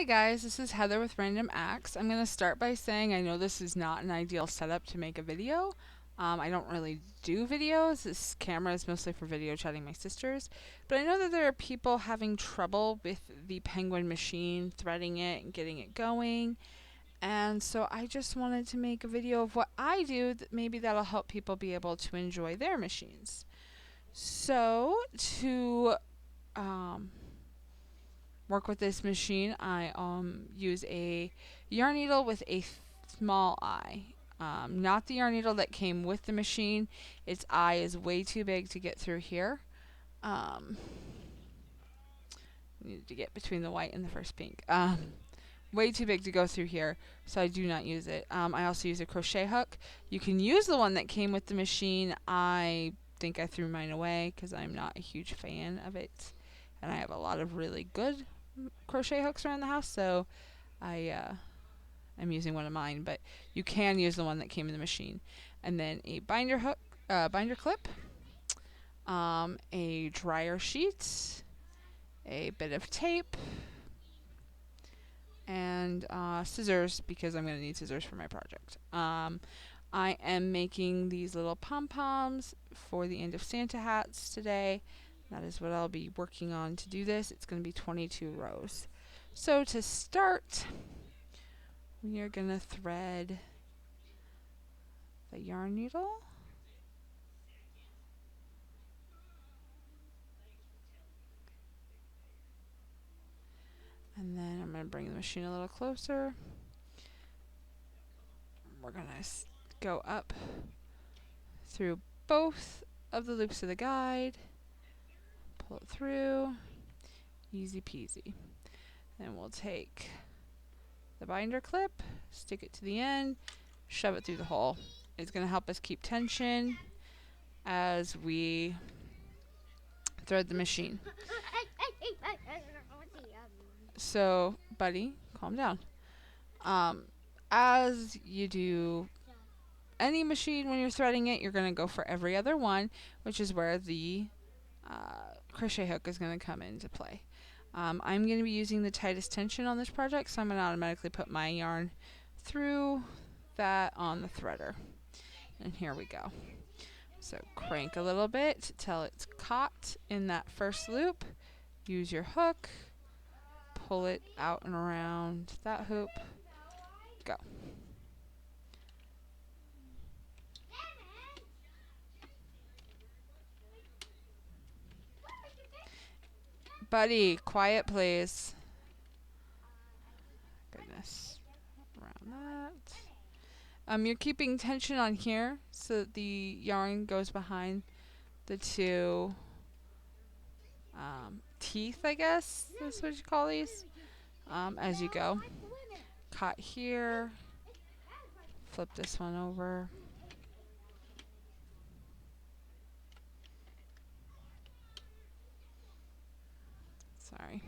guys, this is Heather with Random Acts. I'm going to start by saying I know this is not an ideal setup to make a video. I don't really do videos. This camera is mostly for video chatting my sisters. But I know that there are people having trouble with the Penguin machine, threading it and getting it going. And so I just wanted to make a video of what I do that maybe that'll help people be able to enjoy their machines. So to work with this machine, I use a yarn needle with a small eye. Not the yarn needle that came with the machine. Its eye is way too big to get through here. Needed to get between the white and the first pink. Way too big to go through here, so I do not use it. I also use a crochet hook. You can use the one that came with the machine. I think I threw mine away because I'm not a huge fan of it. And I have a lot of really good crochet hooks around the house, so I'm using one of mine, but you can use the one that came in the machine. And then a binder hook, binder clip, a dryer sheet, a bit of tape, and scissors, because I'm going to need scissors for my project. I am making these little pom-poms for the end of Santa hats today. That is what I'll be working on to do this. It's going to be 22 rows. So to start, we are going to thread the yarn needle. And then I'm going to bring the machine a little closer. We're going to go up through both of the loops of the guide. Pull it through. Easy peasy. Then we'll take the binder clip, stick it to the end, shove it through the hole. It's going to help us keep tension as we thread the machine. So, buddy, calm down. As you do any machine when you're threading it, you're going to go for every other one, which is where the crochet hook is going to come into play. I'm going to be using the tightest tension on this project, so I'm going to automatically put my yarn through that on the threader. And here we go. So crank a little bit till it's caught in that first loop. Use your hook. Pull it out and around that hoop. Go. Buddy, quiet please. Goodness. Around that. You're keeping tension on here so that the yarn goes behind the two teeth, I guess that's what you call these, as you go. Caught here. Flip this one over. Sorry.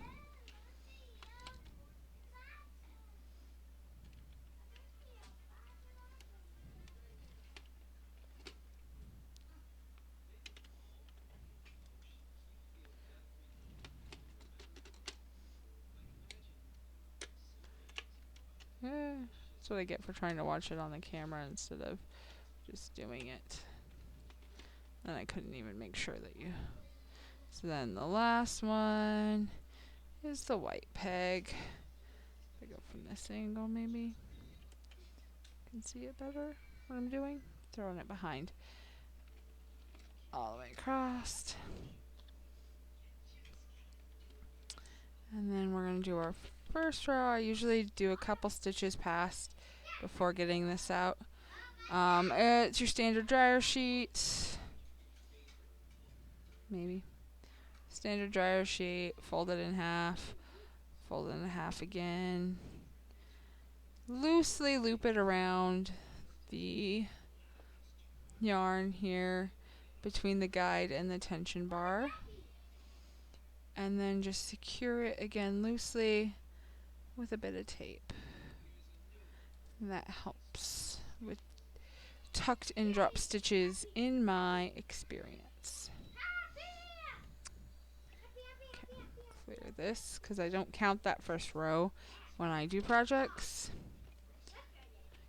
That's what I get for trying to watch it on the camera instead of just doing it. And I couldn't even make sure that you... So then the last one is the white peg. If I go from this angle, maybe you can see it better, what I'm doing. Throwing it behind. All the way across. And then we're going to do our first row. I usually do a couple stitches past before getting this out. It's your standard dryer sheet. Maybe. Standard dryer sheet, fold it in half, fold it in half again. Loosely loop it around the yarn here between the guide and the tension bar. And then just secure it again loosely with a bit of tape. And that helps with tucked and drop stitches in my experience. Okay, clear this because I don't count that first row when I do projects.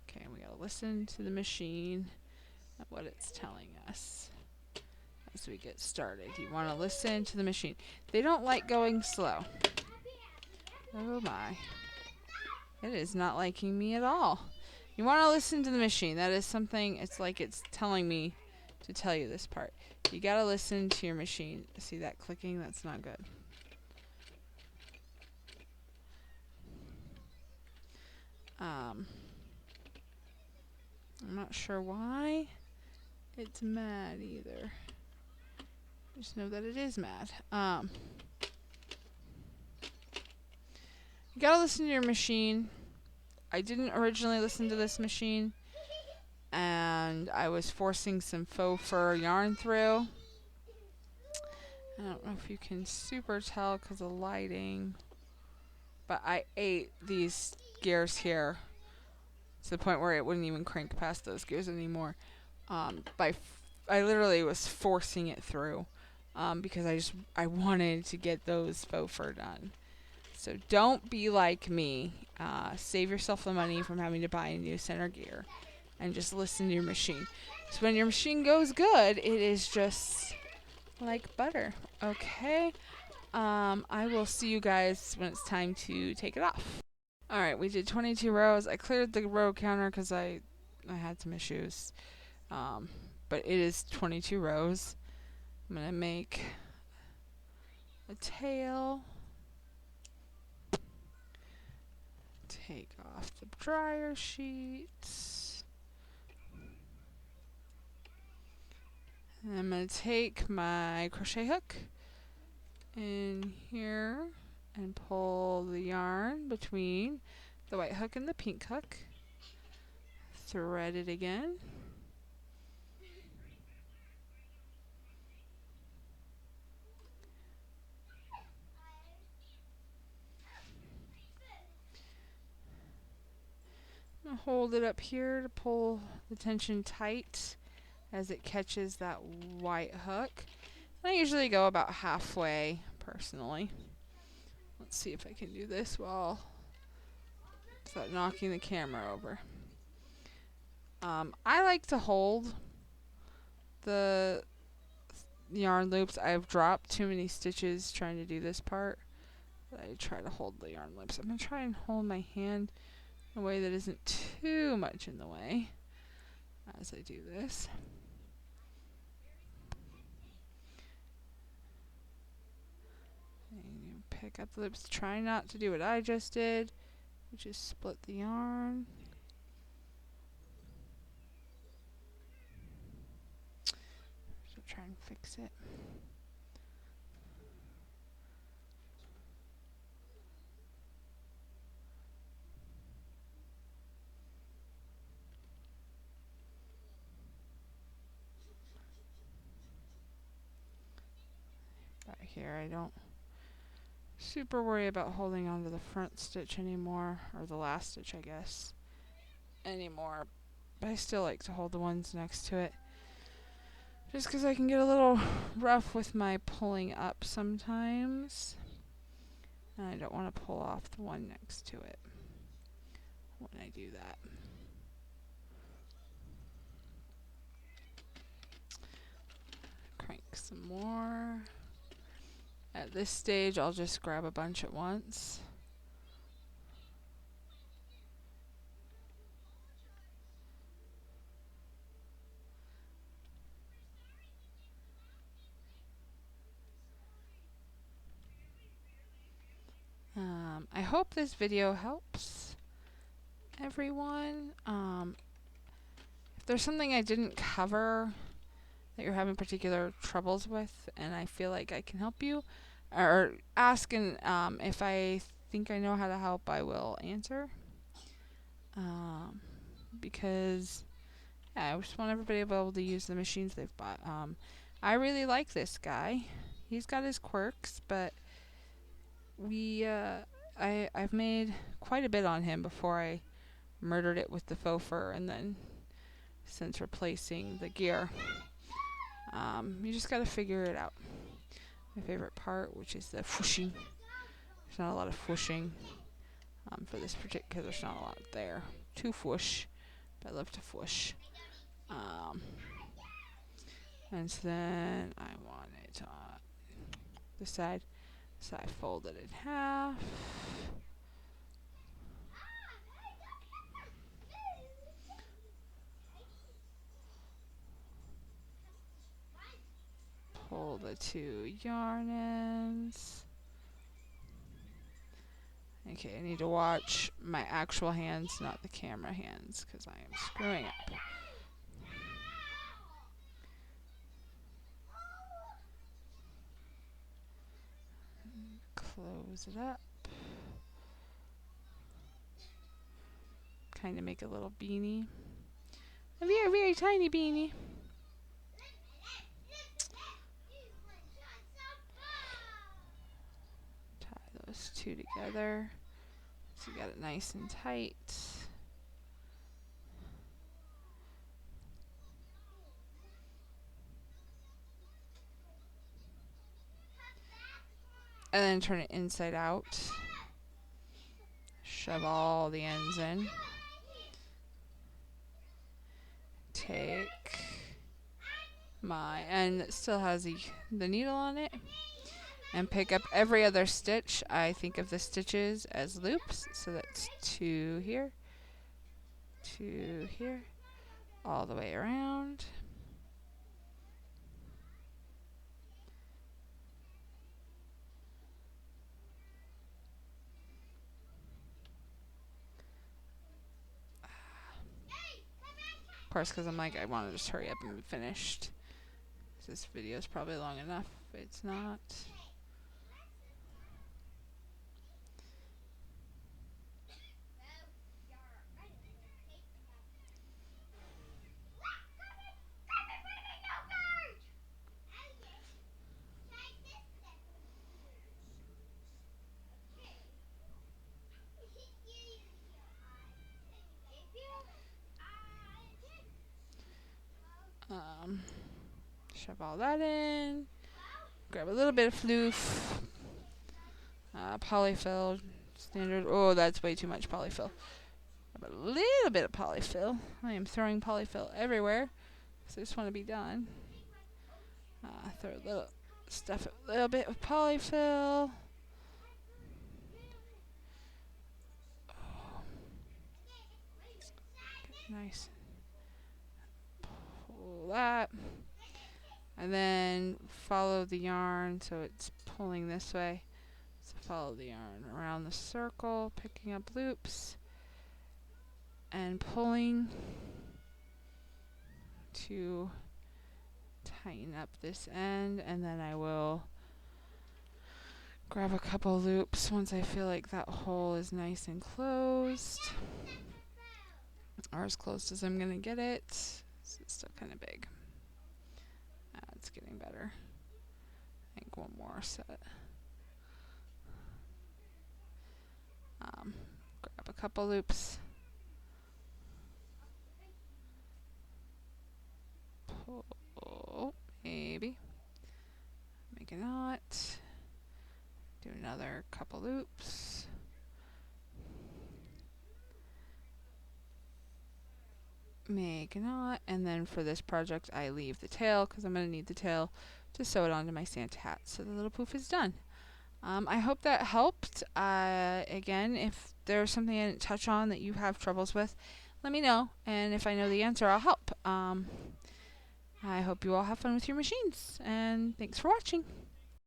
Okay, we gotta listen to the machine and what it's telling us as we get started. You want to listen to the machine. They don't like going slow. Oh my. It is not liking me at all. You want to listen to the machine. That is something, it's like it's telling me to tell you this part. You gotta listen to your machine. See that clicking? That's not good. I'm not sure why it's mad either. Just know that it is mad. You gotta listen to your machine. I didn't originally listen to this machine, and I was forcing some faux fur yarn through. I don't know if you can super tell because of lighting, but I ate these gears here to the point where it wouldn't even crank past those gears anymore. I literally was forcing it through because I wanted to get those faux fur done. So don't be like me. Save yourself the money from having to buy a new center gear and just listen to your machine. So when your machine goes good, it is just like butter. Okay. I will see you guys when it's time to take it off. Alright, we did 22 rows. I cleared the row counter because I had some issues. But it is 22 rows. I'm going to make a tail. Take off the dryer sheets. And I'm going to take my crochet hook in here and pull the yarn between the white hook and the pink hook. Thread it again. I'm going to hold it up here to pull the tension tight as it catches that white hook. I usually go about halfway, personally. Let's see if I can do this without knocking the camera over. I like to hold the yarn loops. I've dropped too many stitches trying to do this part. I try to hold the yarn loops. I'm going to try and hold my hand in a way that isn't too much in the way as I do this. And you pick up the loops. Try not to do what I just did, which is split the yarn. So try and fix it. Right here, I don't super worry about holding on to the front stitch anymore, or the last stitch, I guess, anymore. But I still like to hold the ones next to it, just because I can get a little rough with my pulling up sometimes, and I don't want to pull off the one next to it when I do that. Crank some more. At this stage, I'll just grab a bunch at once. I hope this video helps everyone. If there's something I didn't cover that you're having particular troubles with and I feel like I can help you, or ask, and if I think I know how to help, I will answer. Because I just want everybody to be able to use the machines they've bought. I really like this guy. He's got his quirks, but I've made quite a bit on him before I murdered it with the faux fur, and then since replacing the gear. You just gotta figure it out. My favorite part, which is the whooshing. There's not a lot of whooshing. for this particular, because there's not a lot there to whoosh, but I love to whoosh. And so then I want it on this side, so I fold it in half. Pull the two yarn ends. Okay, I need to watch my actual hands, not the camera hands, because I am screwing up. Close it up. Kind of make a little beanie. A very, very tiny beanie. Tie those two together. So you got it nice and tight. And then turn it inside out. Shove all the ends in. Take my, and it still has the needle on it, and pick up every other stitch. I think of the stitches as loops, so that's 2 here, 2 here, all the way around. Of course, because I'm like, I want to just hurry up and be finished. This video is probably long enough. It's not. Shove all that in. Grab a little bit of floof. Polyfill. Standard. Oh, that's way too much polyfill. Grab a little bit of polyfill. I am throwing polyfill everywhere. So I just want to be done. Throw a little, stuff it a little bit with polyfill. Nice. Pull that. And then follow the yarn so it's pulling this way. So follow the yarn around the circle, picking up loops and pulling to tighten up this end, and then I will grab a couple loops once I feel like that hole is nice and closed, or as close as I'm going to get it. It's still kind of big. It's getting better. I think one more set. Grab a couple loops. Pull, maybe. Make a knot. Do another couple loops. Make a knot, and then for this project I leave the tail because I'm going to need the tail to sew it onto my Santa hat so the little poof is done. I hope that helped. Again, if there's something I didn't touch on that you have troubles with, let me know, and if I know the answer, I'll help. I hope you all have fun with your machines, and thanks for watching.